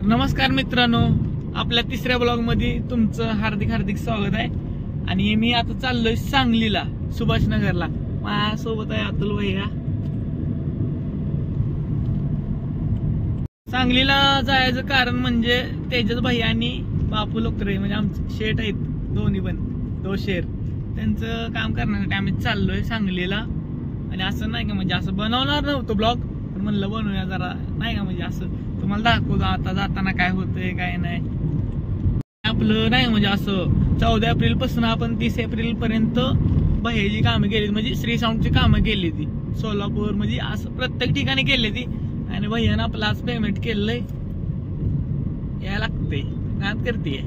नमस्कार मित्रांनो, आपल्या तिसऱ्या ब्लॉग मध्ये तुमचं हार्दिक हार्दिक स्वागत आहे। आणि मी आता चाललोय सांगलीला, सुभाषनगरला। माझ्यासोबत आहे अतुल भैया। सांगलीला जायचं कारण म्हणजे तेजस भैया आणि बापू लोकरे म्हणजे आमचे शेठ आहेत, दोन्ही पण दो शेर, त्यांचं काम करण्यासाठी आम्ही चाललोय सांगलीला। आणि असं नाही का म्हणजे असं बनवणार नव्हतं ब्लॉग, पण म्हणलं बनवूया जरा, नाही का म्हणजे असं तुम्हाला दाखवतो आता जाताना काय होतंय काय नाही। आपलं नाही म्हणजे असं 14 एप्रिल पासून आपण 30 एप्रिल पर्यंत भैयाची कामं केली, म्हणजे श्री साऊंडची कामं केली ती सोलापूर, म्हणजे असं प्रत्येक ठिकाणी केली ती। आणि भैयानं आपलं आज पेमेंट केलंय, यायला लागतंय, नाद करते।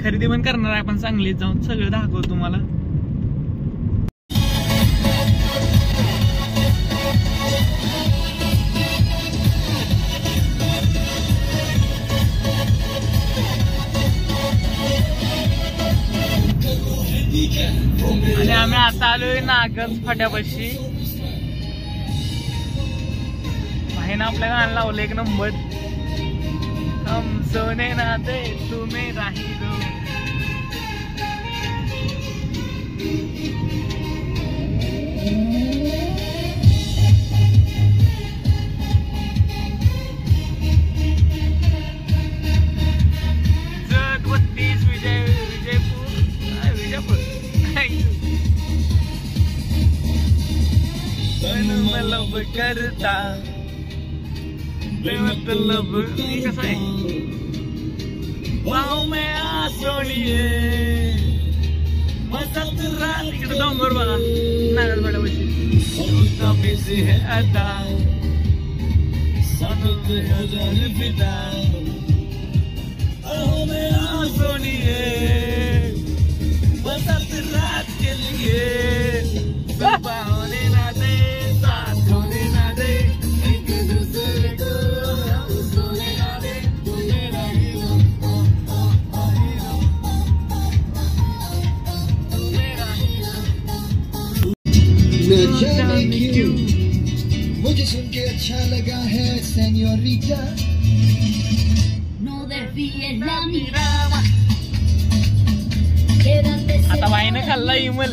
खरेदी पण करणार आहे आपण सांगलीत जाऊन, सगळं दाखवतो तुम्हाला। आणि आम्ही आता आलोय नागज फाट्यापाशी। भाईनं आपल्या गाणं लावलं एक नंबर, हम सोने ना दे तुम्ही राही दो। मतलब करता मतलब कसं आहे, वाव में आ सोनिये मस्त रात। इकडे डोंगर बघा नागरपाड्यापाशी है आता सनत हजार पिता, वाव में आ सोनिये मस्त रात के लिए होने ना दे, साथ होने ना दे, एक दूसरे को सोने ना दे, तू मेरा हीरो, तू मेरा हीरो। न जाने क्यों मुझे सुन के अच्छा लगा है सेñorita, no desvíes la mirada। आता वाईनं खाल्ला इमल,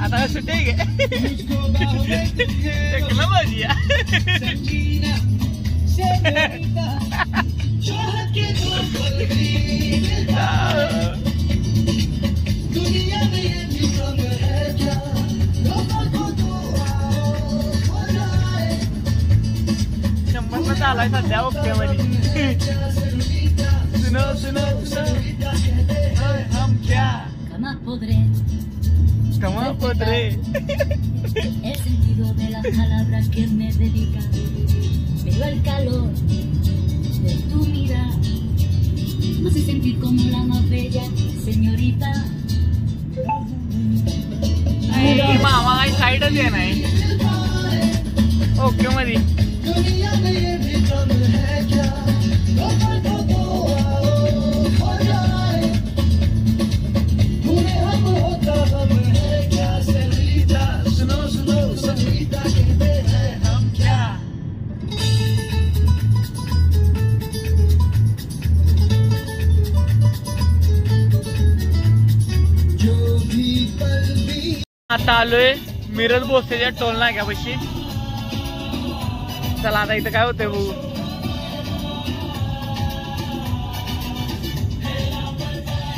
आता सुटे गे भाजी शंभर चालाय सध्या ओके मध्ये। सुनो सुनो हम क्या jamás podré el sentido de las palabras que me dedican, pero el calor de tu mirada me hace sentir como la más bella señorita। मामा काही साईडच आहे नाही ओके मध्ये। आता आलोय मिरज भोसेच्या टोल नाक्यापाशी। चला आता इथं काय होतंय बघू।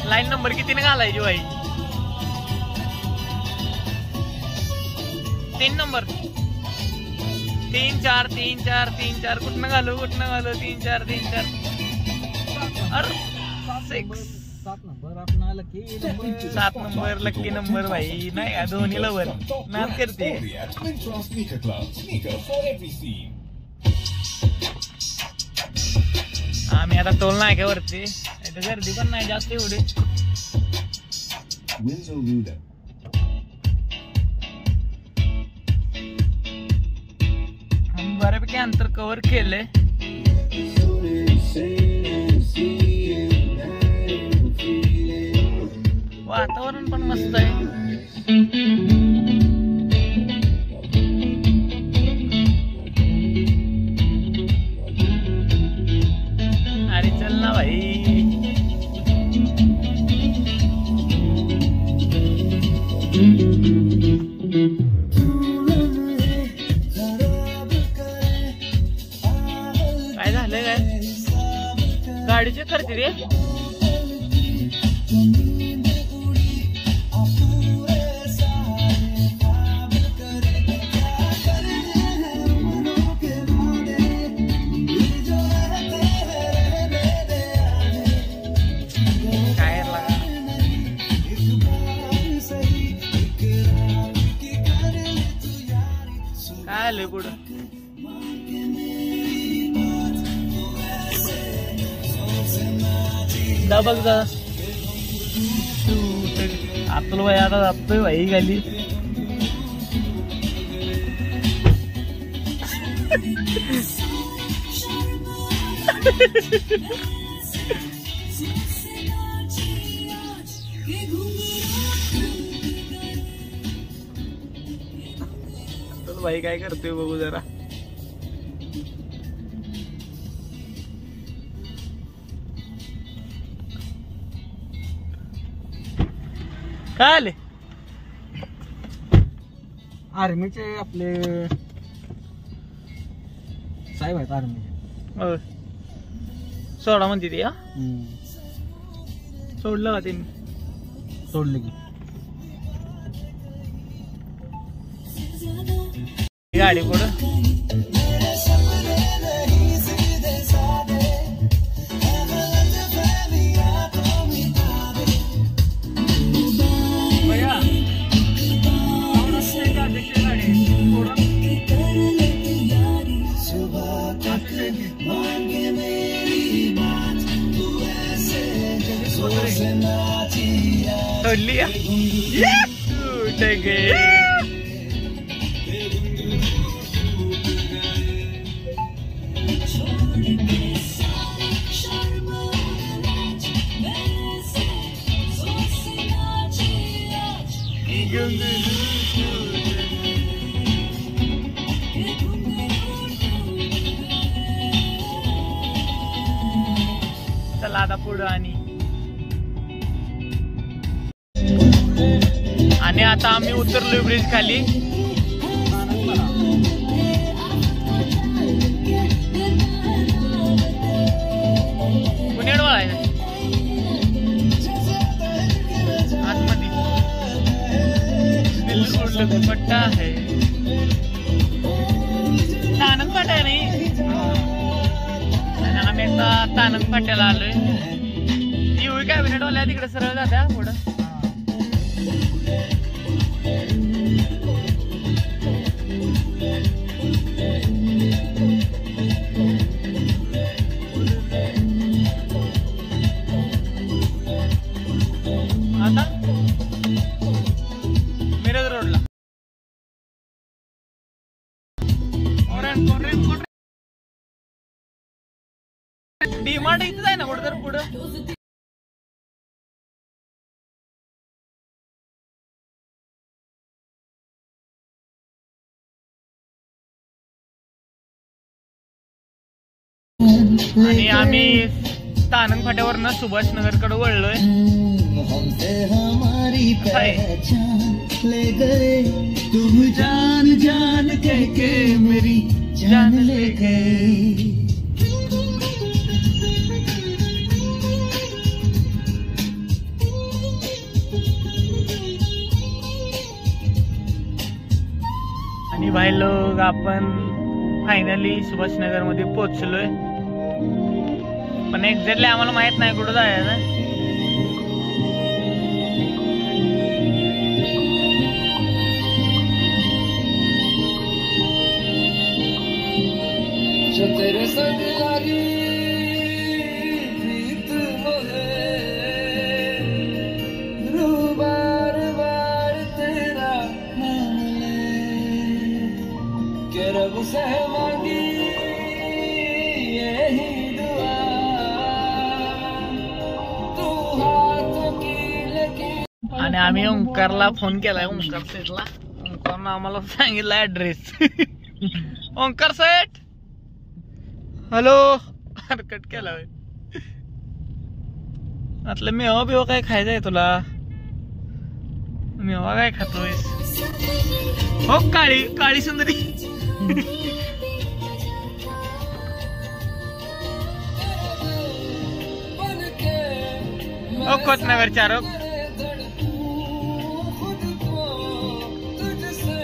लाईन नंबर कितीने घालायची बाई? 3 नंबर, 3 4 3 4 3 4 कुठनं घालू 3 4 3 4 अरे 6 7 नंबर लक्की नंबर भाई, नाही का दोन्ही लवर नाद करते। आम्ही आता टोल नाक्यावरती, इथं गर्दी पण नाही जास्त एवढी। आम्ही बऱ्यापैकी अंतर कव्हर केलंय। वातावरण पण मस्त आहे। झालंय काय गाडी चेक करते रे. काय आलंय पुढं दा बघ जा आपलं भाई आता जातोय भाई गाली. भाई काय करतोय बघू जरा. काय आले आर्मीचे आपले साहेब आहेत आर्मीचे. सोडा म्हणते ती. सोडलं का त्यांनी? सोडले की गाडी पुढं. सोडली चला आता पुढं. आणि आता आम्ही उतरलोय ब्रिज खाली. पुण्याड आहे आतमध्ये बिलकुल पट्टा आहे. तानंग फाटा आहे नाही. आम्ही आता तानंग फाट्याला आलोय. युवी कॅबिनेट वाल्या तिकडे सरळ जात्या पुढं. आता मिरज रोडला डीमार्ट इथं आहे ना कुठं तर पुढं. आणि आम्ही तानंग फाट्यावरनं सुभाषनगरकडे वळलोय. ले गए तुम जान जान कह के मेरी जान ले गए. आणि भाई लोग आपण फायनली सुभाषनगर मध्ये पोहोचलोय. पण एक्झॅक्टली आम्हाला माहित नाही कुठं जायचं. जो तेरे संग लागी प्रीत मोहे रू बार बार तेरा नाम ले के रब से मांगी यही दुआ तू हाथों की लगी. आणि आम्ही ओंकारला फोन केलाय. ओंकार सेटला. ओंकारनं आम्हाला सांगितलं address. Omkar set hello. Cut केला म्हटलं मेवा बिवा काय खायचंय तुला? मेवा काय खातोय? हो काळी काळी सुंदरी. खोतनगर चारक.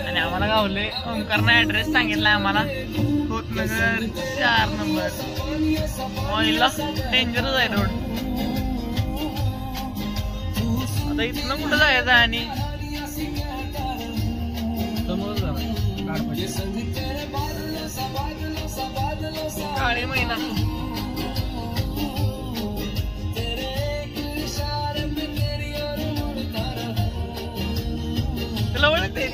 आणि आम्हाला गावले ओंकारनं ऍड्रेस सांगितला आम्हाला खोतनगर 4 नंबर. ऑइलला डेंजरच आहे रोड. आता इथनं कुठं जायचं आणि काळी महिना तुला ओळखते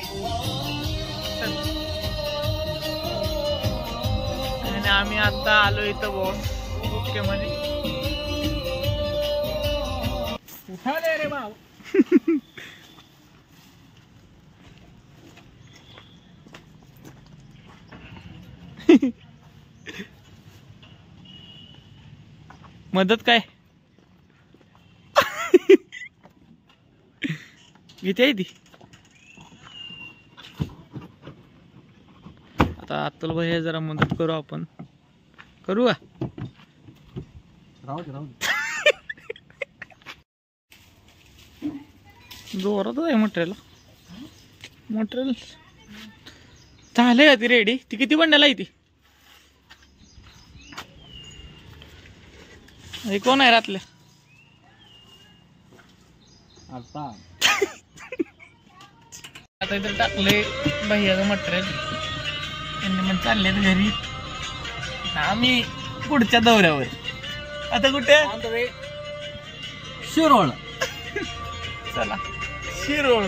आणि आम्ही आता आलो इथं बॉस ओके मध्ये. उठा दे रे भाऊ. मदत काय इथे आहे ती. आता अतुल भाई जरा मदत करू आपण. करू का? राहू दे. जोरात आहे मटेरियल झालंय का ती रेडी? ती किती बंडाला आहे ती? हे कोण आहे रातल्या? आता इथे टाकले भैयाचं मटेरियल. त्यांनी मग चाललेत घरी. आम्ही पुढच्या दौऱ्यावर. आता कुठे? शिरोळ. चला शिरोळ.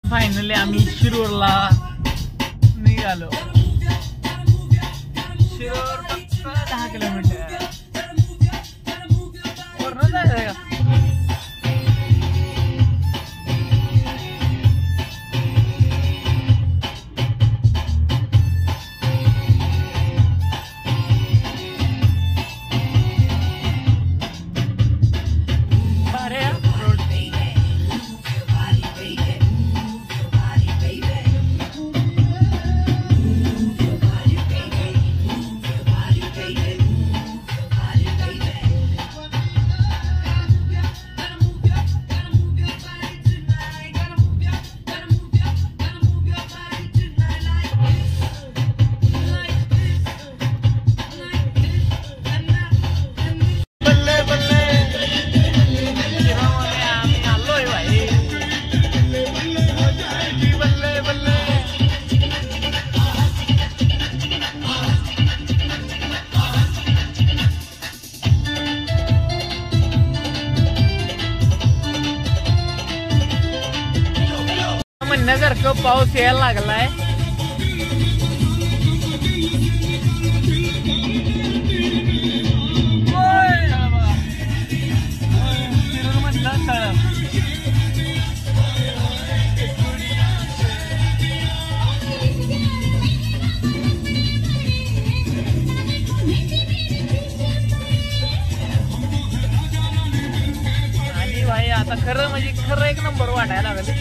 फायनली आम्ही शिरोळला निघालो. शिरोळ फक्त 10 किलोमीटर. वरनं जायचं का? म्हणण्यासारखं पाऊस यायला लागलाय. म्हटलं तळ आणि भाई आता खरं म्हणजे खरं एक नंबर वाटायला लागले.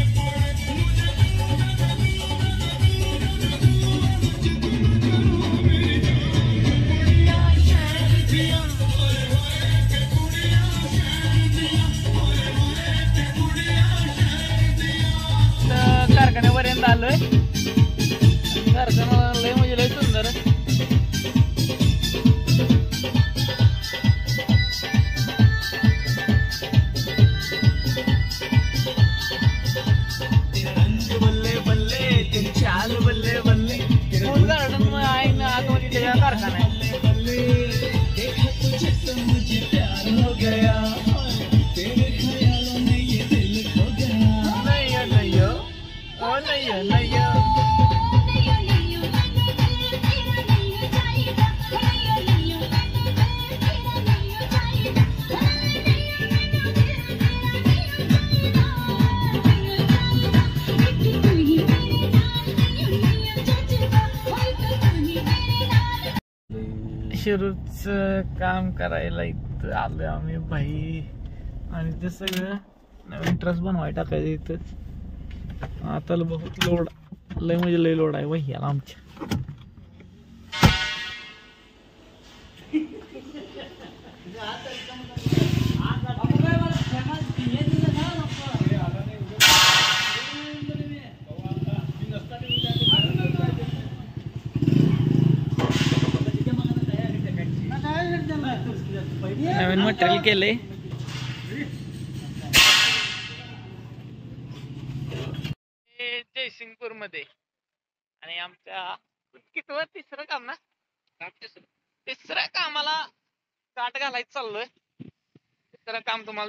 कारखान्यापर्यंत आलोय. कारखाना लय म्हणजे लय सुंदर. बल्ले बल्ले ते चाल बल्ले बल्ले. फुल गार्डन आहे ना आतमध्ये त्याच्या कारखाना आहे. शिरूरच काम करायला इथं आलोय आम्ही भाई. आणि ते सगळं नवीन ट्रस्ट बनवायला टाकायचं इथं. आता बहुत लोड लय म्हणजे लय लोड आहे भाई याला आमच्या. नवीन मटेरियल केलंय. जयसिंगपूर मध्ये आणि आमच्या कितवं तिसरं काम ना, तिसऱ्या कामाला काट घालायचं चाललोय. तिसरं काम तुम्हाला